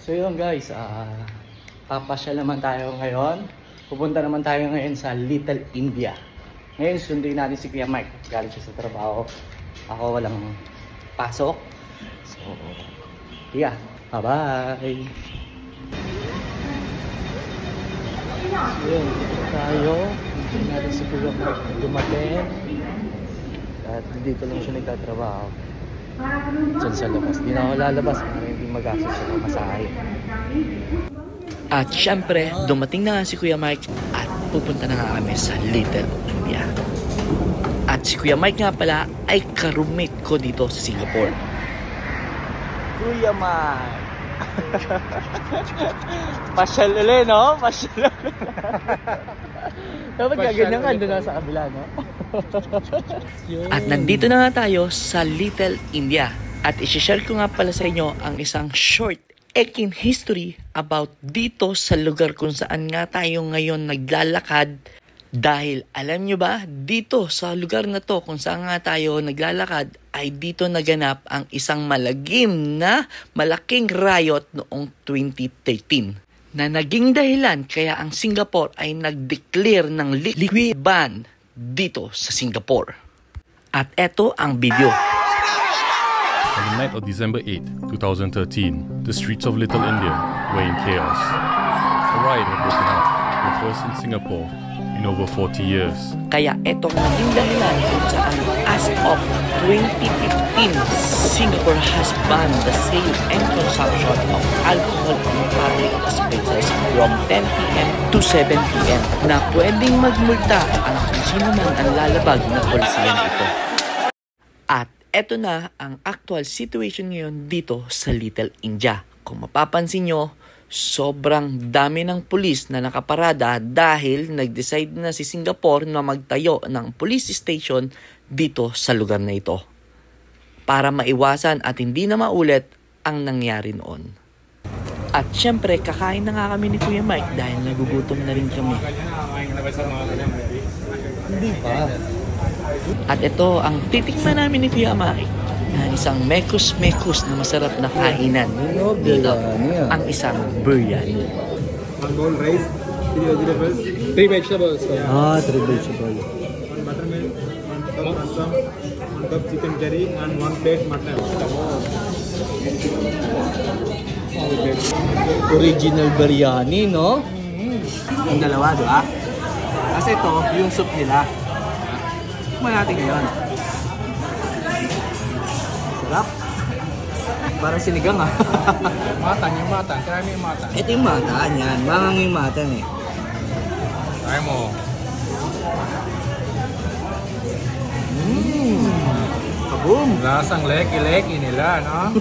So yun guys, papasyal naman tayo ngayon. Pupunta naman tayo ngayon sa Little India. Ngayon sunduin natin si Kuya Mike. Galing siya sa trabaho. Ako walang pasok. So, yeah. Bye-bye! So yun, dito tayo. Sunduin natin si Kuya Mike dumating. At dito lang siya nagtatrabaho. Diyan sa labas. Hindi na ako lalabas para hindi magastos ako masahe. At syempre, dumating na nga si Kuya Mike at pupunta na nga kami sa Little India. At si Kuya Mike nga pala ay ka-roommate ko dito sa Singapore. Kuya Mike! Pasyal ulit, no? Pasyal ulit. Dapat gaganyan ka doon na sa kabila, no? At nandito na nga tayo sa Little India. At isi-share ko nga pala sa inyo ang isang short ekin history about dito sa lugar kung saan nga tayo ngayon naglalakad. Dahil alam nyo ba, dito sa lugar na to kung saan nga tayo naglalakad ay dito naganap ang isang malagim na malaking riot noong 2013. Na naging dahilan kaya ang Singapore ay nag-declare ng liquid ban dito sa Singapore. At eto ang video. On the night of December 8, 2013, the streets of Little India were in chaos. A riot had broken out, the first in Singapore in over 40 years. Kaya eto ang naging dahilan kung saan as of 2015, Singapore has banned the sale and consumption of alcohol in public spaces from 10 p.m. to 7 p.m. na pwedeng magmulta ang sino man ang lalabag na polisiyan ito. At eto na ang actual situation ngayon dito sa Little India. Kung mapapansin nyo, sobrang dami ng pulis na nakaparada dahil nag-decide na si Singapore na magtayo ng police station dito sa lugar na ito para maiwasan at hindi na maulit ang nangyari noon. At syempre, kakain na nga kami ni Kuya Mike dahil nagugutom na rin kami. Hindi pa. At ito ang titikman namin ni Kuya Mike na isang mekus-mekus na masarap na kainan. Dito, ang isang biryani. 1 bowl rice, 3 vegetables, 3 vegetables. 3 vegetables. 1 buttermilk, 1 cup masam, 1 cup chicken curry, and 1 plate mutton. Original biryani, no? Ang dalawa, di ba? Kasi ito, yung soup nila. Tikman natin ngayon. Sarap. Parang sinigang ah. Matan, yung matan. Try mo yung matan. Ito yung matan yan. Mangang yung matan eh. Try mo. Kaboom! Lasang leki-leki nila, no?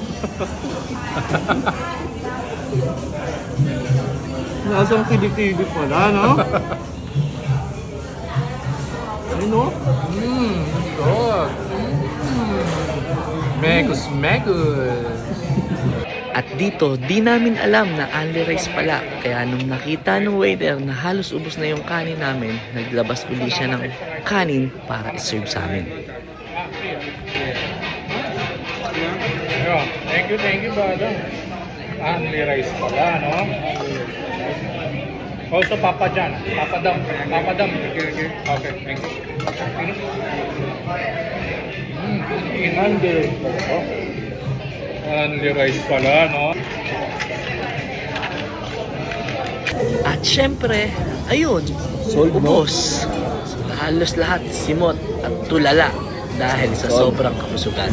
Lasang kidik-kidik pala, no? Ano? Good. Mekus-mekus. At dito, di namin alam na only rice pala. Kaya nung nakita ng waiter na halos ubos na yung kanin namin, naglabas uli siya ng kanin para i-serve sa amin. Thank you, brother. Only rice pala, no? Also, Papa John. Papa Dam. Okay, thank you. Only rice pala, no? At syempre, ayun, ubos. Halos lahat simot at tulala dahil sa sobrang kabusugan.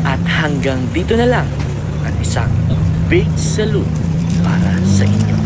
At hanggang dito na lang at isang big salute para sa inyo.